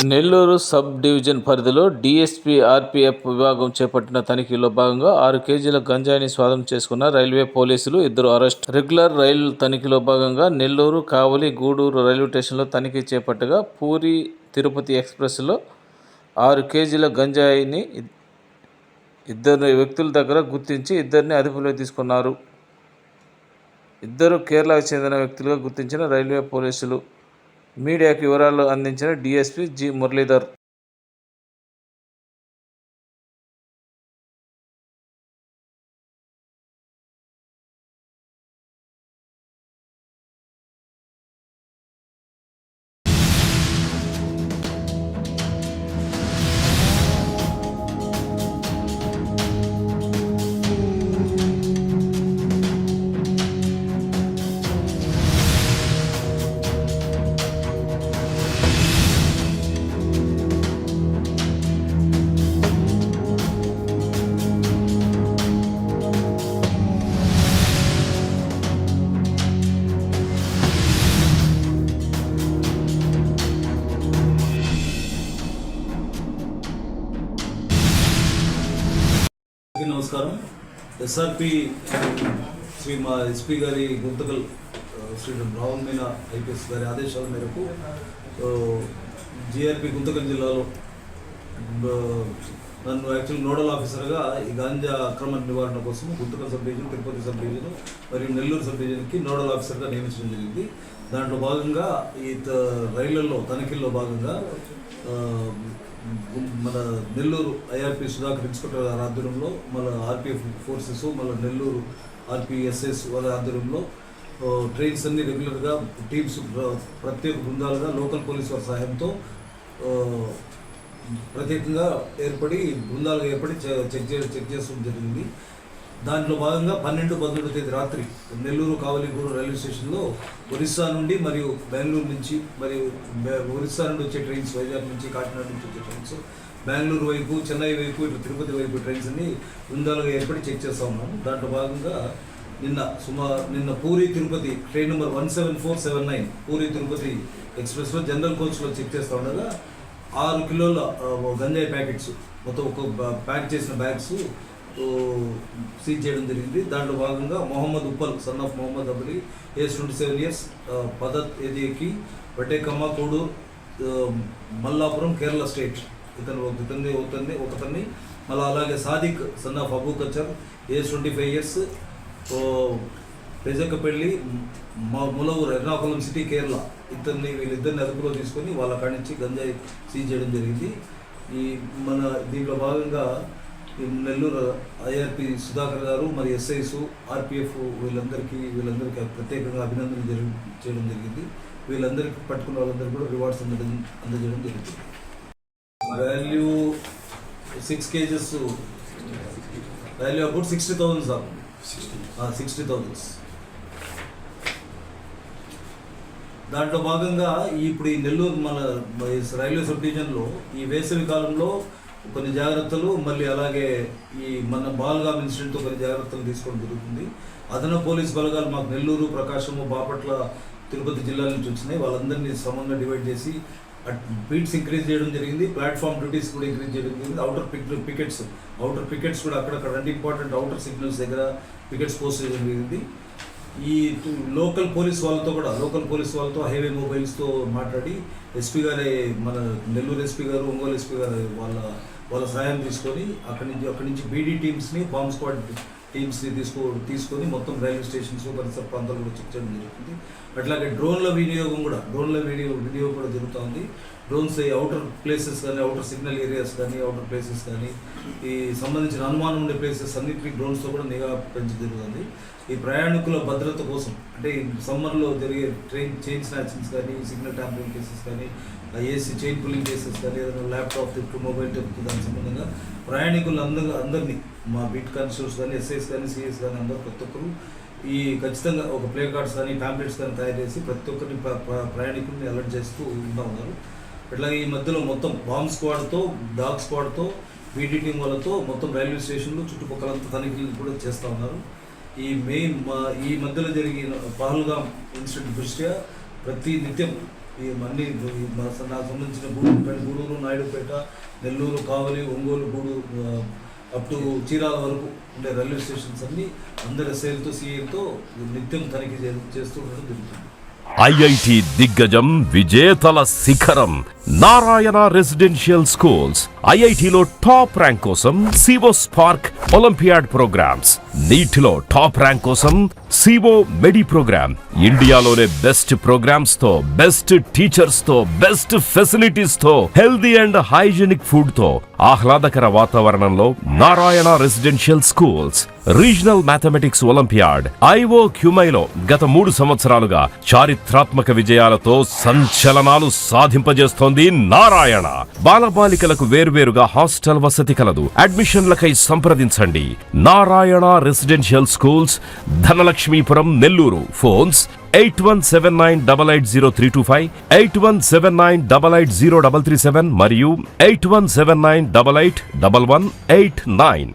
Nellore sub division పరిధిలో DSP RPF విభాగం చేపట్టిన తనిఖీలో భాగంగా 6 కేజీల గంజాయిని స్వాధీనం చేసుకున్న రైల్వే పోలీసులు 2 అరెస్ట్. రెగ్యులర్ రైలు తనిఖీలో భాగంగా నెల్లూరు, కావలి, గూడూరు రైల్వే స్టేషన్లో తనిఖీ చేపట్టగా పూరి తిరుపతి ఎక్స్ప్రెస్లో 6 కేజీల గంజాయిని 2 వ్యక్తుల దగ్గర గుర్తించి 2ని అదుపులోకి తీసుకున్నారు. 2 కేరళకు చెందిన వ్యక్తులుగా గుర్తించిన రైల్వే పోలీసులు. మీడియాకు వివరాలు అందించిన డీఎస్పీ జి. మురళీధర్. నమస్కారం. ఎస్ఆర్పి శ్రీ మా ఎస్పీ గారి గుంతకల్ శ్రీ రావణ్ మీనా ఐపీఎస్ గారి ఆదేశాల మేరకు జిఆర్పి గుంతకల్ జిల్లాలో నన్ను యాక్చువల్ నోడల్ ఆఫీసర్గా ఈ గాంజా అక్రమ నివారణ కోసం Guntakal sub division, Tirupati sub division మరియు నెల్లూరు సబ్ డివిజన్కి నోడల్ ఆఫీసర్గా నియమించడం జరిగింది. దాంట్లో భాగంగా ఈ రైళ్లలో తనిఖీల్లో భాగంగా మన నెల్లూరు ఐఆర్పి సుధాకర్ ఇన్స్పెక్టర్ గారి ఆధ్వర్యంలో, మన ఆర్పిఎఫ్ ఫోర్సెస్, మన నెల్లూరు ఆర్పిఎస్ఎస్ వాళ్ళ ఆధ్వర్యంలో ట్రైన్స్ అన్ని రెగ్యులర్గా టీమ్స్ ప్రత్యేక బృందాలుగా లోకల్ పోలీస్ వారి సహాయంతో ప్రత్యేకంగా బృందాలుగా ఏర్పడి చెక్ చేస్తూ జరిగింది. దాంట్లో భాగంగా 12-11 తేదీ రాత్రి నెల్లూరు, కావలి, గూడూరు రైల్వే స్టేషన్లో ఒరిస్సా నుండి మరియు బెంగళూరు నుంచి మరియు ఒరిస్సా నుండి వచ్చే ట్రైన్స్, వైజాగ్ నుంచి, కాకినాడ నుంచి వచ్చే ట్రైన్స్, బెంగళూరు వైపు, చెన్నై వైపు, ఇటు తిరుపతి వైపు ట్రైన్స్ అన్ని బృందాలుగా ఏర్పడి చెక్ చేస్తూ ఉన్నాము. దాంట్లో భాగంగా నిన్న పూరి తిరుపతి ట్రైన్ నెంబర్ 17479 పూరి తిరుపతి ఎక్స్ప్రెస్లో జనరల్ కోచ్లో చెక్ చేస్తూ ఉండగా 6 కిలోల గంజాయి ప్యాకెట్స్, మొత్తం ఒక ప్యాక్ చేసిన బ్యాగ్స్ సీజ్ చేయడం జరిగింది. దాంట్లో భాగంగా Mohammed Uppal, son of Mohammed Abli, age 27 years, పదత్ ఏదికి వటేకమ్మ, కోడూరు, మల్లాపురం, కేరళ స్టేట్. ఒకతన్ని మళ్ళీ అలాగే Sadiq, son of Abu Kachar, age 25 years, Pezhakkappilly, Mulavoor, Ernakulam city, Kerala. వీళ్ళిద్దరిని అదుపులో తీసుకొని వాళ్ళ కాడి నుంచి గంజాయి సీజ్ చేయడం జరిగింది. మన దీంట్లో భాగంగా నెల్లూరు ఐఆర్పి సుధాకర్ గారు మరి ఎస్ఐస్, ఆర్పిఎఫ్ వీళ్ళందరికీ ప్రత్యేకంగా అభినందనలు చేయడం జరిగింది. వీళ్ళందరికీ పట్టుకున్న వాళ్ళందరికీ కూడా రివార్డ్స్ అందజేయడం జరిగింది. Value 6 kgs, value about 60,000 sir. 60,000. దాంట్లో భాగంగా ఇప్పుడు ఈ నెల్లూరు మన రైల్వే సబ్ డివిజన్లో ఈ వేసవి కాలంలో కొన్ని జాగ్రత్తలు, మళ్ళీ అలాగే ఈ మన బాల్గామ్ ఇన్సిడెంట్తో కొన్ని జాగ్రత్తలు తీసుకోవడం జరుగుతుంది. అదనపు పోలీస్ బలగాలు మాకు నెల్లూరు, ప్రకాశము, బాపట్ల, తిరుపతి జిల్లాల నుంచి వచ్చినాయి. వాళ్ళందరినీ సమంగా డివైడ్ చేసి బీట్స్ ఇంక్రీజ్ చేయడం జరిగింది. ప్లాట్ఫామ్ డ్యూటీస్ కూడా ఇంక్రీజ్ చేయడం జరిగింది. అవుటర్ పికెట్స్ కూడా అక్కడక్కడ ఇంపార్టెంట్ అవుటర్ సిగ్నల్స్ దగ్గర పికెట్స్ పోస్ట్ చేయడం జరిగింది. ఈ లోకల్ పోలీస్ వాళ్ళతో హైవే మొబైల్స్తో మాట్లాడి ఎస్పీ గారే, మన నెల్లూరు ఎస్పీ గారు, ఒంగోలు ఎస్పీ గారు వాళ్ళ సహాయం తీసుకొని అక్కడి నుంచి బీడీ టీమ్స్ని, బాంబ్ స్క్వాడ్ టీమ్స్ని తీసుకొని మొత్తం రైల్వే స్టేషన్స్, పరిసర ప్రాంతాలు కూడా చెక్ చేయడం జరుగుతుంది. అట్లాగే డ్రోన్ల వినియోగం కూడా జరుగుతూ ఉంది. డ్రోన్స్ అవుటర్ ప్లేసెస్ కానీ, అవుటర్ సిగ్నల్ ఏరియాస్ కానీ, అవుటర్ ప్లేసెస్ కానీ, ఈ సంబంధించిన అనుమానం ఉండే ప్లేసెస్ అన్నింటినీ డ్రోన్స్తో కూడా నిఘా పెంచడం జరుగుతుంది. ఈ ప్రయాణికుల భద్రత కోసం, అంటే ఈ సమ్మర్లో జరిగే ట్రైన్ చైన్ స్నాచింగ్స్ కానీ, సిగ్నల్ ట్యాంపరింగ్ కేసెస్ కానీ, ఏసీ చైన్ పుల్లింగ్ కేసెస్ కానీ, ఏదైనా ల్యాప్టాప్ తిప్పు, మొబైల్ తిప్పు, దానికి సంబంధంగా ప్రయాణికులు అందరినీ మా బీట్ కానిస్టేబుల్స్ కానీ, ఎస్ఐస్ కానీ, సిఎస్ కానీ అందరూ ప్రతి ఒక్కరు ఈ ఖచ్చితంగా ఒక ప్లే కార్డ్స్ కానీ, ప్యాంప్లెట్స్ కానీ తయారు చేసి ప్రతి ఒక్కరిని ప్రయాణికుల్ని అలర్ట్ చేస్తూ ఉన్నారు. అట్లాగే ఈ మధ్యలో మొత్తం బాంబ్ స్క్వాడ్తో, డాగ్ స్క్వాడ్తో, బీటీ టీం వాళ్ళతో మొత్తం రైల్వే స్టేషన్లు చుట్టుపక్కలంతా తనిఖీలు కూడా చేస్తూ ఉన్నారు. ఈ మధ్యలో జరిగిన పహల్గామ్ ఇన్సిడెంట్ దృష్ట్యా ప్రతి నిత్యం ఈ అన్ని నాకు సంబంధించిన గూడూరు, నాయుడుపేట, నెల్లూరు, కావలి, ఒంగోలు, గూడూరు అప్ టు చీరాల వరకు ఉండే రైల్వే స్టేషన్స్ అన్ని అందరి ఎస్ఐలతో, సిఐలతో నిత్యం తనిఖీ చేస్తూ ఉండడం జరుగుతుంది. ఐఐటి దిగ్గజం విజేతల శిఖరం నారాయణ రెసిడెన్షియల్ స్కూల్స్. ఐఐటిలో టాప్ ర్యాంక్ కోసం సివో స్పార్క్ ఒలింపియాడ్ ప్రోగ్రామ్స్, నీట్లో టాప్ ర్యాంక్ కోసం సివో మెడి ప్రోగ్రామ్. ఇండియాలోనే బెస్ట్ ప్రోగ్రామ్స్ తో, బెస్ట్ టీచర్స్ తో, బెస్ట్ ఫెసిలిటీస్ తో, హెల్దీ అండ్ హైజీనిక్ ఫుడ్ తో, ఆహ్లాదకర వాతావరణంలో Narayana residential schools. Regional mathematics olympiad IO క్యూమైలో గత 3 సంవత్సరాలుగా చారిత్రాత్మక విజయాలతో సంచలనాలు సాధింపజేస్తోంది నారాయణ. బాలబాలికలకు వేర్వేరుగా హాస్టల్ వసతి కలదు. అడ్మిషన్లకై సంప్రదించండి. Narayana residential schools, Dhanalakshmipuram, Nellore. Phones 8179880325, 8179880337 మరియు 8179881189.